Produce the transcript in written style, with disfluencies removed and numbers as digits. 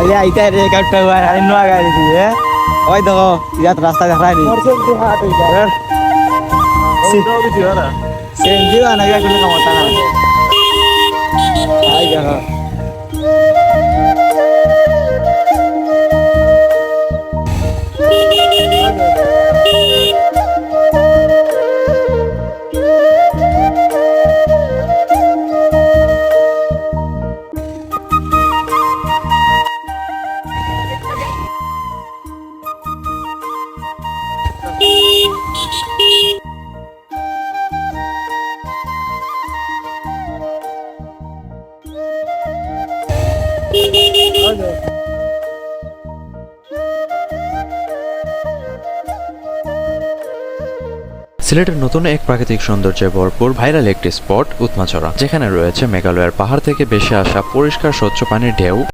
খালি আইতা রে কাটটা আরে নোয়া গাড়ি দিয়ে ওই দেখো ইয়াত রাস্তা দেখাই নি সেন দিও না কোনো ক্ষমতা না আই দেখো সিলেটের নতুন এক প্রাকৃতিক সৌন্দর্যে ভরপুর ভাইরাল একটি স্পট উৎমাছড়া, যেখানে রয়েছে মেঘালয়ের পাহাড় থেকে ভেসে আসা পরিষ্কার স্বচ্ছ পানির ঢেউ,